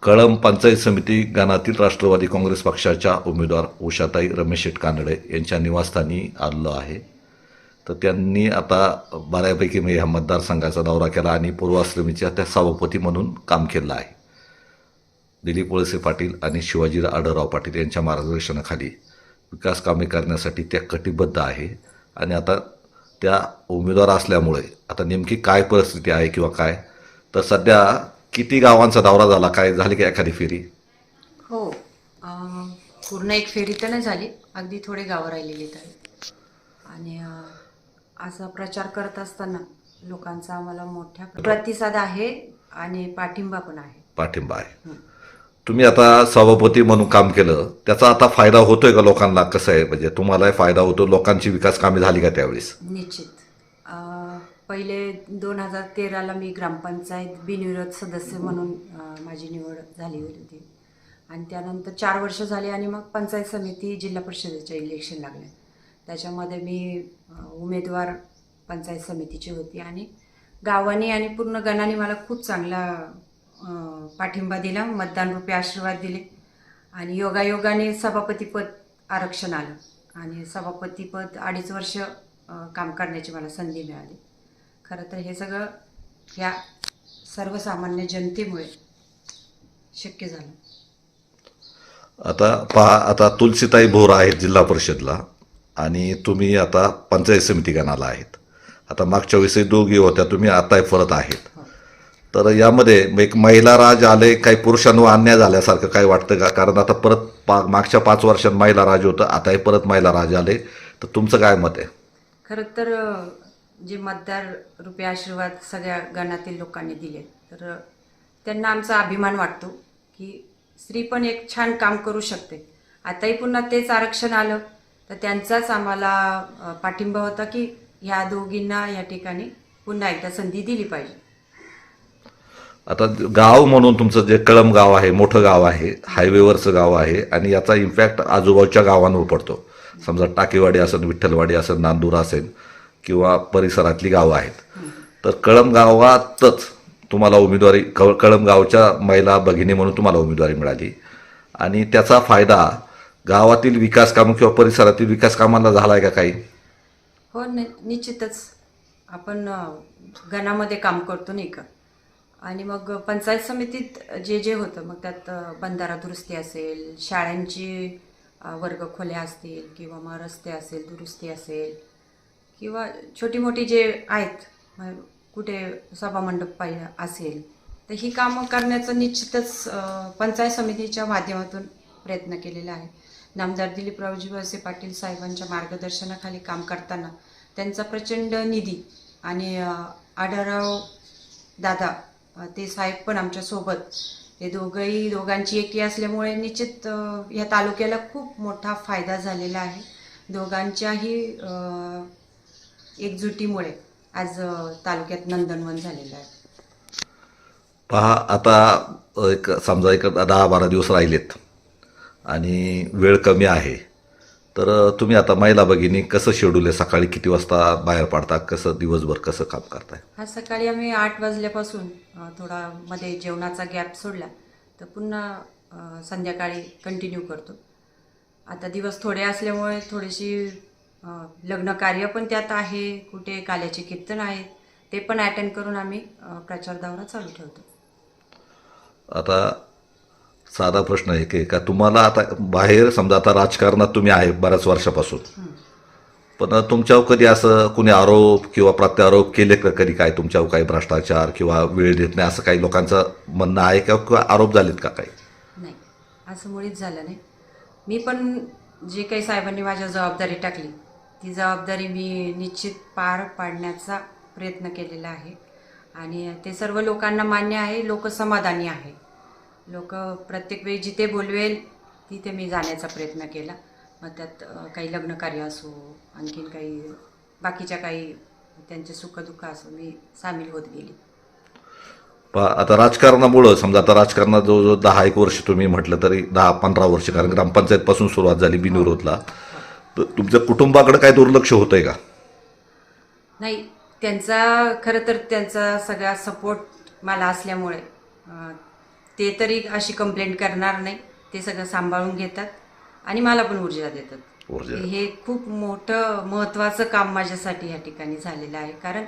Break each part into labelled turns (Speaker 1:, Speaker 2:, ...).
Speaker 1: कळंब पंचायत समिती गणातील राष्ट्रवादी काँग्रेस पक्षाच्या उमेदवार उषाताई रमेश शेट कानडे यांच्या निवासस्थानी आलेलो आहे. तर त्यांनी आता बऱ्यापैकी ह्या मतदारसंघाचा दौरा केला आणि पूर्वाश्रमीच्या त्या सभापती म्हणून काम केलं आहे. दिलीप वळसे पाटील आणि शिवाजी आढळराव पाटील यांच्या मार्गदर्शनाखाली विकास कामे करण्यासाठी त्या कटिबद्ध आहे. आणि आता त्या उमेदवार असल्यामुळे आता नेमकी काय परिस्थिती आहे किंवा काय, तर सध्या किती गावांचा दौरा झाला, काय झाली की एखादी फेरी?
Speaker 2: हो, पूर्ण एक फेरी तर नाही झाली, अगदी थोडे गावं राहिलेली आहेत. आणि असा प्रचार करत असताना लोकांचा आम्हाला मोठ्या प्रतिसाद आहे आणि पाठिंबा पण आहे.
Speaker 1: पाठिंबा आहे. तुम्ही आता सभापती म्हणून काम केलं, त्याचा आता फायदा होतोय का लोकांना? कसं आहे, म्हणजे तुम्हालाही फायदा होतो, लोकांची विकास कामे झाली का त्यावेळेस?
Speaker 2: निश्चित. पहिले 2013ला मी ग्रामपंचायत बिनविरोध सदस्य म्हणून माझी निवड झाली होती. आणि त्यानंतर 4 वर्ष झाली आणि मग पंचायत समिती जिल्हा परिषदेच्या इलेक्शन लागले. त्याच्यामध्ये मी उमेदवार पंचायत समितीची होती आणि गावाने आणि पूर्ण गणाने मला खूप चांगला पाठिंबा दिला, मतदानरूपी आशीर्वाद दिले. आणि योगायोगाने सभापतीपद आरक्षण आलं आणि सभापतीपद 2.5 वर्ष काम करण्याची मला संधी मिळाली. खरं तर हे सगळं ह्या सर्वसामान्य जनतेमुळे शक्य झालं.
Speaker 1: आता पहा, आता तुलसीताई भोर आहेत जिल्हा परिषदला आणि तुम्ही आता पंचायत समिती गणाला आहेत. आता मागच्या वेळेस दोघी होत्या, तुम्ही आता परत आहेत. तर यामध्ये एक महिला राज आले, काही पुरुषांवर अन्याय झाल्यासारखं काय वाटतं का? कारण आता परत मागच्या 5 वर्षात महिला राज होतं, आताही परत महिला राज आले, तर तुमचं काय मत आहे?
Speaker 2: खरं तर जे मतदार रूपी आशीर्वाद सगळ्या गणातील लोकांनी दिले, तर त्यांना आमचा अभिमान वाटतो की स्त्री पण एक छान काम करू शकते. आताही पुन्हा तेच आरक्षण आलं तर त्यांचाच आम्हाला पाठिंबा होता की ह्या दोघींना या ठिकाणी पुन्हा एकदा संधी दिली पाहिजे.
Speaker 1: आता गाव म्हणून तुमचं जे कळंब गाव आहे, मोठं गाव आहे, हायवेवरचं गाव आहे आणि याचा इम्पॅक्ट आजूबाजूच्या गावांवर पडतो. समजा टाकेवाडी असेल, विठ्ठलवाडी असेल, नांदूर असेल किंवा परिसरातली गावं आहेत. तर कळंब गावातच तुम्हाला उमेदवारी, कळंब गावच्या महिला भगिनी म्हणून तुम्हाला उमेदवारी मिळाली आणि त्याचा फायदा गावातील विकास कामं किंवा परिसरातील विकास कामांना झाला आहे का काही?
Speaker 2: हो, निश्चितच. आपण गणामध्ये काम करतो नाही का, आणि मग पंचायत समितीत जे जे होतं मग त्यात बंधारा दुरुस्ती असेल, शाळांची वर्ग खोल्या असतील किंवा मग रस्ते असेल, दुरुस्ती असेल किंवा छोटी मोठी जे आहेत, कुठे सभामंडप असेल, तर ही कामं करण्याचं निश्चितच पंचायत समितीच्या माध्यमातून प्रयत्न केलेला आहे. नामदार दिलीपरावजी वळसे पाटील साहेबांच्या मार्गदर्शनाखाली काम करताना त्यांचा प्रचंड निधी आणि आढळराव दादा ते साहेब पण आमच्यासोबत, ते दोघांची एकी असल्यामुळे निश्चित ह्या तालुक्याला खूप मोठा फायदा झालेला आहे. दोघांच्याही एकजुटीमुळे आज तालुक्यात नंदनवन झालेलं आहे.
Speaker 1: पहा, आता समजा 10-12 दिवस राहिलेत आणि वेळ कमी आहे, तर तुम्ही आता महिला भगिनी कसं शेड्यूल आहे? सकाळी किती वाजता बाहेर पडता, कसं दिवसभर कसं काम करताय?
Speaker 2: हा, सकाळी आम्ही 8 वाजल्यापासून थोडा मध्ये जेवणाचा गॅप सोडला तर पुन्हा संध्याकाळी कंटिन्यू करतो. आता दिवस थोडे असल्यामुळे थोडीशी लग्न कार्य पण त्यात आहे, कुठे काल्याचे कीर्तन आहेत, ते पण अटेंड करून आम्ही प्रचार दौरा चालू ठेवतो.
Speaker 1: आता साधा प्रश्न आहे की का तुम्हाला आता बाहेर, समजा आता राजकारणात तुम्ही आहे बऱ्याच वर्षापासून, पण तुमच्यावर कधी असं कुणी आरोप किंवा प्रत्यारोप केले का कधी? काय तुमच्यावर काही भ्रष्टाचार किंवा वेळ देत नाही असं काही लोकांचं म्हणणं आहे का, किंवा आरोप झालेत का काही?
Speaker 2: नाही, असं मुळीच झालं नाही. मी पण जे काही साहेबांनी माझ्या जबाबदारी टाकली ती जबाबदारी मी निश्चित पार पाडण्याचा प्रयत्न केलेला आहे आणि ते सर्व लोकांना मान्य आहे. लोक समाधानी आहे. लोक प्रत्येक वेळी जिथे बोलवेल तिथे मी जाण्याचा प्रयत्न केला. मग त्यात काही लग्न कार्य असो, आणखीन काही बाकीच्या काही त्यांचे सुखदुःख असो, मी सामील होत गेली.
Speaker 1: आता राजकारणामुळं, समजा आता राजकारणात जवळजवळ 10-1 वर्ष तुम्ही म्हटलं तरी 10-15 वर्ष, कारण ग्रामपंचायतपासून सुरुवात झाली बिनविरोधला, तर तुमच्या कुटुंबाकडे काय दुर्लक्ष होतंय का?
Speaker 2: नाही, त्यांचा खरं तर त्यांचा सगळा सपोर्ट मला असल्यामुळे ते तरी अशी कंप्लेंट करणार नाही, ते सगळं सांभाळून घेतात आणि मला पण ऊर्जा देतात.
Speaker 1: ऊर्जा.
Speaker 2: हे खूप मोठं महत्त्वाचं काम माझ्यासाठी या ठिकाणी झालेलं आहे. कारण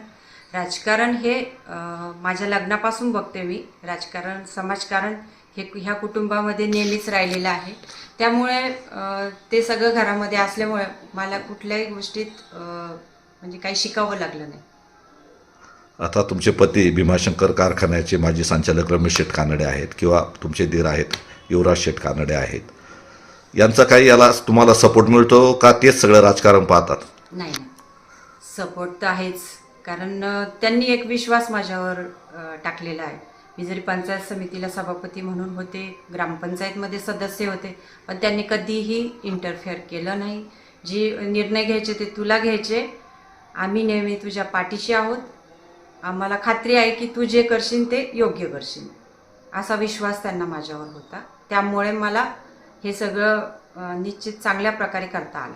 Speaker 2: राजकारण हे माझ्या लग्नापासून बघते मी. राजकारण, समाजकारण हे ह्या कुटुंबामध्ये नेहमीच राहिलेलं आहे. त्यामुळे ते सगळं घरामध्ये असल्यामुळे मला कुठल्याही गोष्टीत म्हणजे काही शिकावं लागलं नाही.
Speaker 1: आता तुमचे पती भीमाशंकर कारखान्याचे माजी संचालक रमेश शेठ कानडे आहेत किंवा तुमचे दीर आहेत युवराज शेठ कानडे आहेत. यांचा काही याला तुम्हाला सपोर्ट मिळतो का तेच सगळं राजकारण पाहतात?
Speaker 2: नाही नाही, सपोर्ट तर आहेच. कारण त्यांनी एक विश्वास माझ्यावर टाकलेला आहे. मी जरी पंचायत समितीला सभापती म्हणून होते, ग्रामपंचायतमध्ये सदस्य होते, पण त्यांनी कधीही इंटरफेअर केलं नाही. जे निर्णय घ्यायचे ते तुला घ्यायचे. आम्ही नेहमी तुझ्या पाठीशी आहोत. आम्हाला खात्री आहे की तू जे करशील ते योग्य करशील, असा विश्वास त्यांना माझ्यावर होता. त्यामुळे मला हे सगळं निश्चित चांगल्या प्रकारे करता आलं.